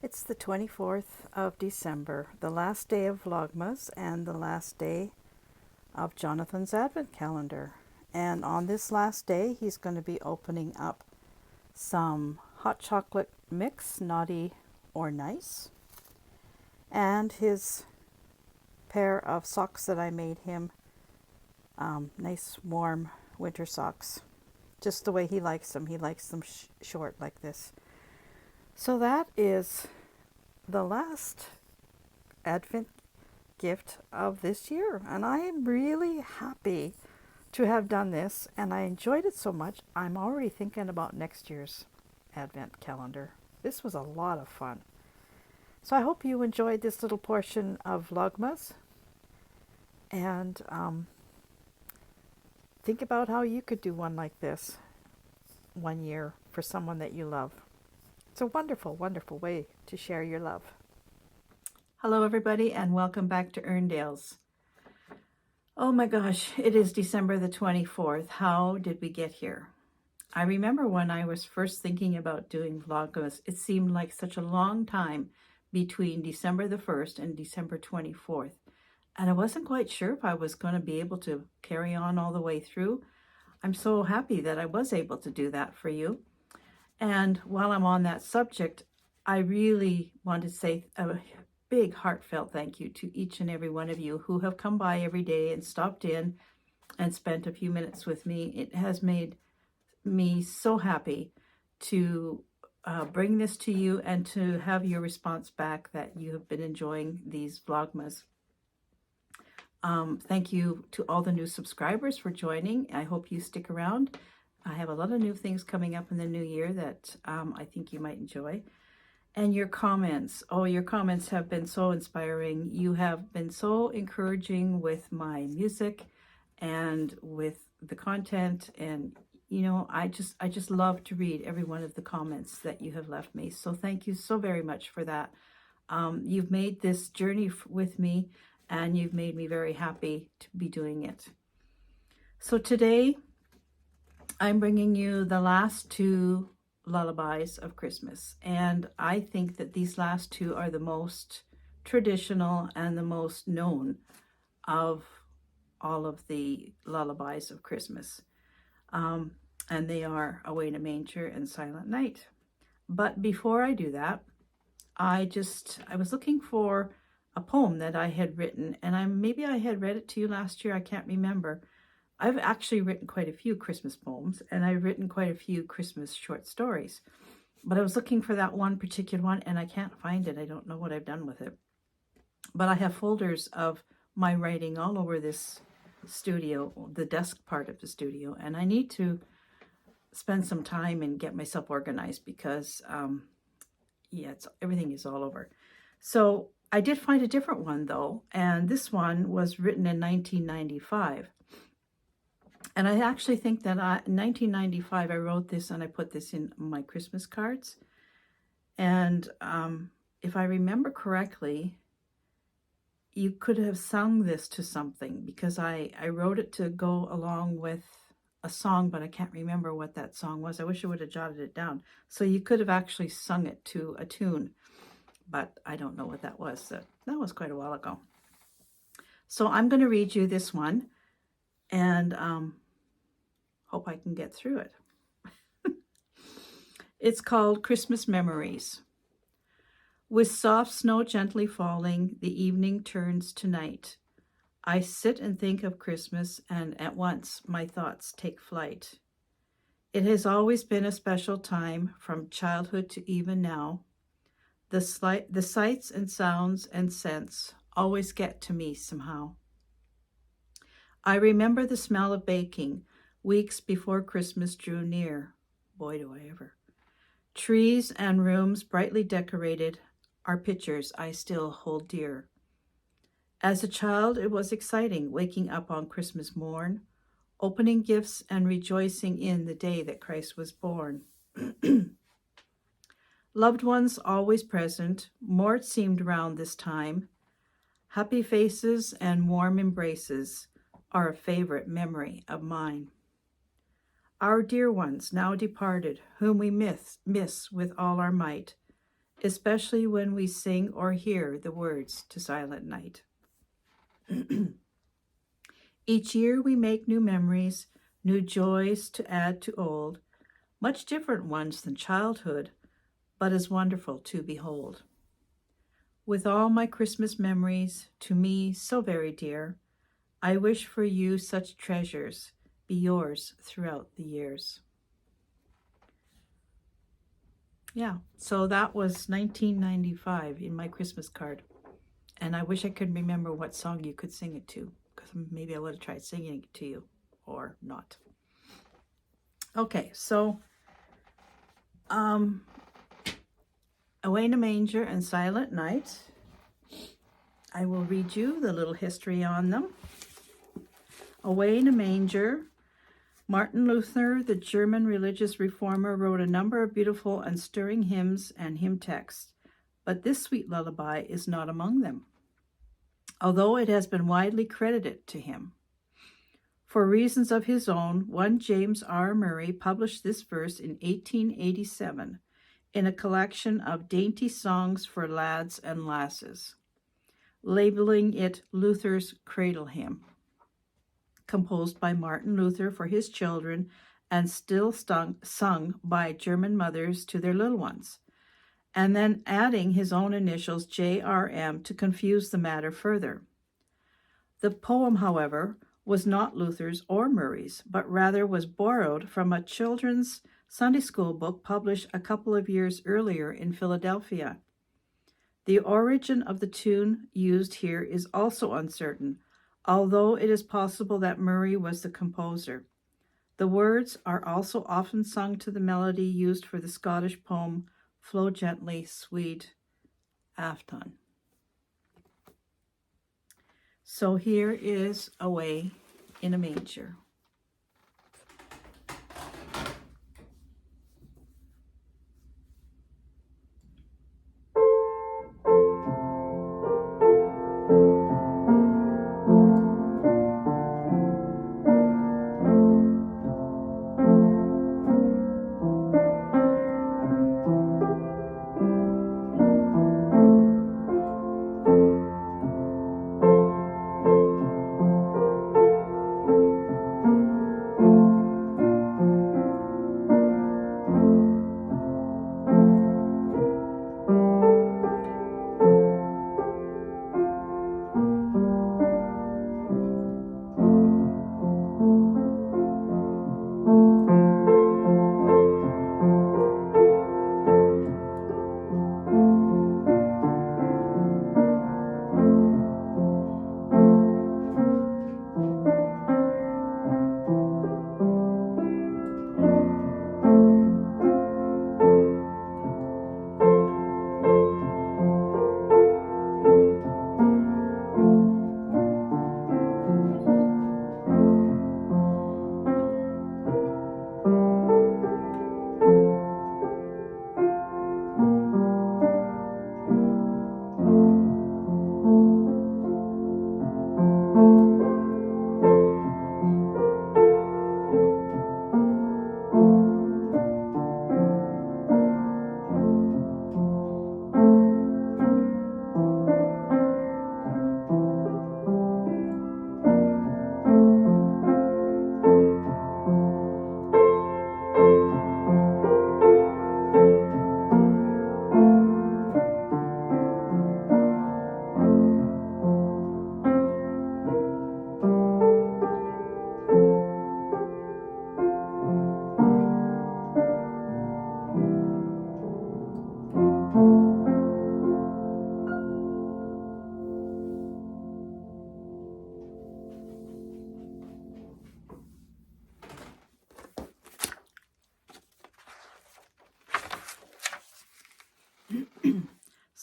It's the 24th of December, the last day of Vlogmas and the last day of Jonathan's Advent calendar. And on this last day, he's going to be opening up some hot chocolate mix, naughty or nice, and his pair of socks that I made him, nice warm winter socks, just the way he likes them. He likes them short like this. So that is the last Advent gift of this year, and I am really happy to have done this, and I enjoyed it so much I'm already thinking about next year's Advent calendar. This was a lot of fun. So I hope you enjoyed this little portion of Vlogmas, and think about how you could do one like this one year for someone that you love. It's a wonderful, wonderful way to share your love. Hello, everybody, and welcome back to Erndales. Oh my gosh, it is December the 24th. How did we get here? I remember when I was first thinking about doing Vlogmas, it seemed like such a long time between December the 1st and December 24th. And I wasn't quite sure if I was going to be able to carry on all the way through. I'm so happy that I was able to do that for you. And while I'm on that subject, I really want to say a big heartfelt thank you to each and every one of you who have come by every day and stopped in and spent a few minutes with me. It has made me so happy to bring this to you and to have your response back that you have been enjoying these Vlogmas. Thank you to all the new subscribers for joining. I hope you stick around. I have a lot of new things coming up in the new year that I think you might enjoy. And your comments. Oh, your comments have been so inspiring. You have been so encouraging with my music and with the content. And, you know, I just love to read every one of the comments that you have left me. So thank you so very much for that. You've made this journey with me, and you've made me very happy to be doing it. So today, I'm bringing you the last two lullabies of Christmas, and I think that these last two are the most traditional and the most known of all of the lullabies of Christmas, and they are Away in a Manger and Silent Night. But before I do that, I was looking for a poem that I had written, and maybe I had read it to you last year, I can't remember. I've actually written quite a few Christmas poems, and I've written quite a few Christmas short stories. But I was looking for that one particular one, and I can't find it. I don't know what I've done with it. But I have folders of my writing all over this studio, the desk part of the studio, and I need to spend some time and get myself organized because, everything is all over. So I did find a different one, though, and this one was written in 1995. And I actually think that in 1995, I wrote this and I put this in my Christmas cards. And if I remember correctly, you could have sung this to something because I wrote it to go along with a song, but I can't remember what that song was. I wish I would have jotted it down. So you could have actually sung it to a tune, but I don't know what that was. That was quite a while ago. So I'm going to read you this one, and hope I can get through it. It's called Christmas Memories. With soft snow gently falling, the evening turns to night. I sit and think of Christmas, and at once my thoughts take flight. It has always been a special time, from childhood to even now. The sights and sounds and scents always get to me somehow. I remember the smell of baking, weeks before Christmas drew near. Boy, do I ever. Trees and rooms brightly decorated are pictures I still hold dear. As a child, it was exciting waking up on Christmas morn, opening gifts and rejoicing in the day that Christ was born. Loved ones always present, more it seemed round this time. Happy faces and warm embraces are a favorite memory of mine. Our dear ones now departed, whom we miss with all our might, especially when we sing or hear the words to Silent Night. Each year we make new memories, new joys to add to old, much different ones than childhood, but as wonderful to behold. With all my Christmas memories, to me so very dear, I wish for you such treasures be yours throughout the years. Yeah, so that was 1995 in my Christmas card. And I wish I could remember what song you could sing it to, because maybe I would have tried singing it to you or not. Okay, so Away in a Manger and Silent Night. I will read you the little history on them. Away in a Manger. Martin Luther, the German religious reformer, wrote a number of beautiful and stirring hymns and hymn texts, but this sweet lullaby is not among them, although it has been widely credited to him. For reasons of his own, one James R. Murray published this verse in 1887 in a collection of dainty songs for lads and lasses, labeling it Luther's Cradle Hymn, composed by Martin Luther for his children and still sung by German mothers to their little ones, and then adding his own initials JRM to confuse the matter further. The poem, however, was not Luther's or Murray's, but rather was borrowed from a children's Sunday school book published a couple of years earlier in Philadelphia. The origin of the tune used here is also uncertain, although it is possible that Murray was the composer. The words are also often sung to the melody used for the Scottish poem Flow Gently, Sweet Afton. So here is Away in a Manger.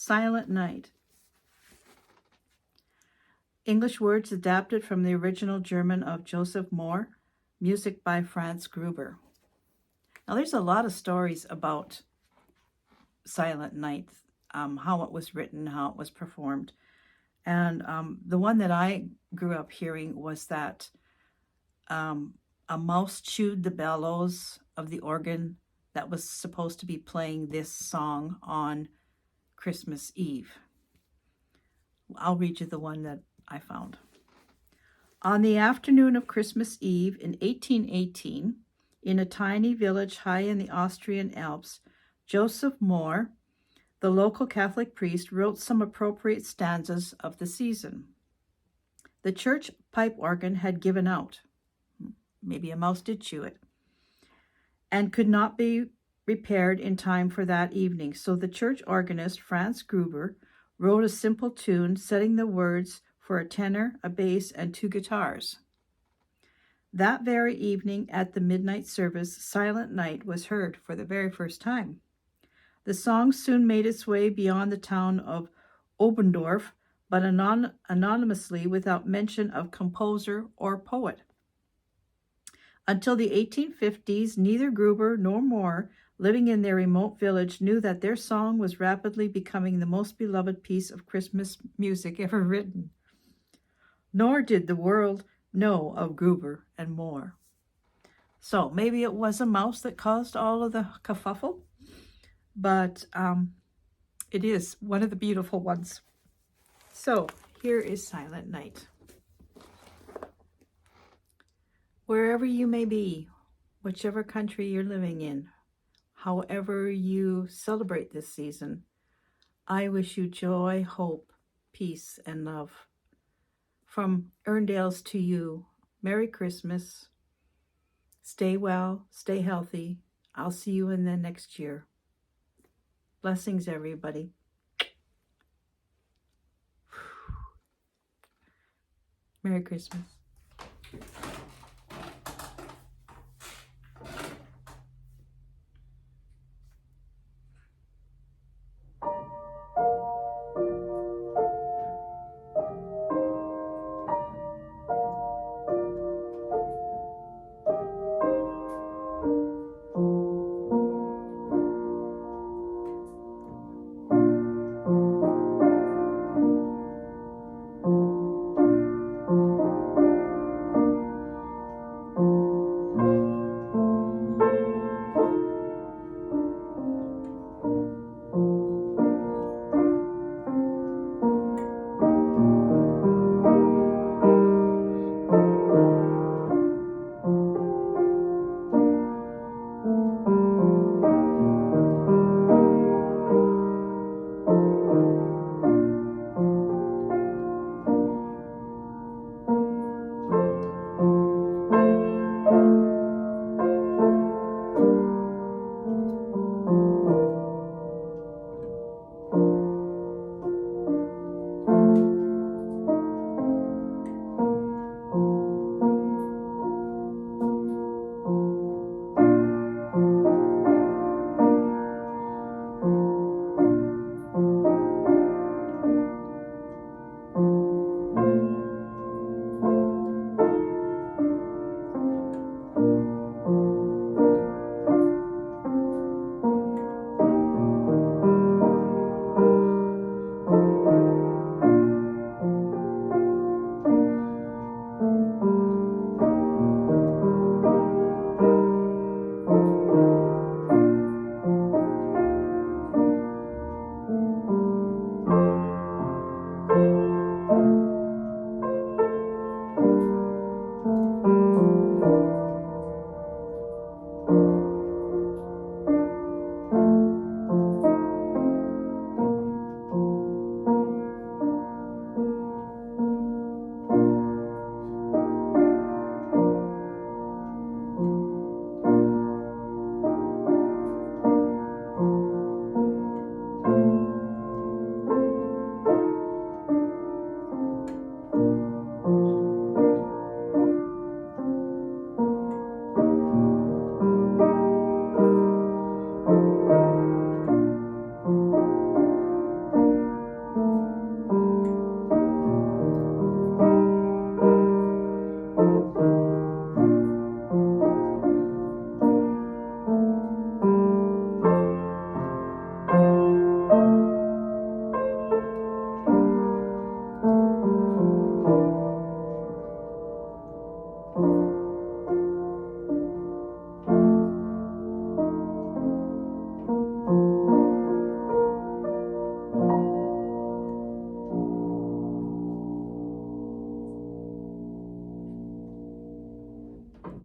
Silent Night. English words adapted from the original German of Joseph Mohr, music by Franz Gruber. Now there's a lot of stories about Silent Night, how it was written, how it was performed. And the one that I grew up hearing was that a mouse chewed the bellows of the organ that was supposed to be playing this song on Christmas Eve. I'll read you the one that I found. On the afternoon of Christmas Eve in 1818, in a tiny village high in the Austrian Alps, Joseph Mohr, the local Catholic priest, wrote some appropriate stanzas of the season. The church pipe organ had given out. Maybe a mouse did chew it. And could not be repaired in time for that evening. So the church organist, Franz Gruber, wrote a simple tune, setting the words for a tenor, a bass, and 2 guitars. That very evening at the midnight service, Silent Night was heard for the very first time. The song soon made its way beyond the town of Oberndorf, but anonymously without mention of composer or poet. Until the 1850s, neither Gruber nor Mohr, living in their remote village, knew that their song was rapidly becoming the most beloved piece of Christmas music ever written. Nor did the world know of Gruber and Mohr. So maybe it was a mouse that caused all of the kerfuffle, but it is one of the beautiful ones. So here is Silent Night. Wherever you may be, whichever country you're living in, however you celebrate this season, I wish you joy, hope, peace, and love. From Erndales to you, Merry Christmas. Stay well, stay healthy. I'll see you in the next year. Blessings, everybody. Merry Christmas.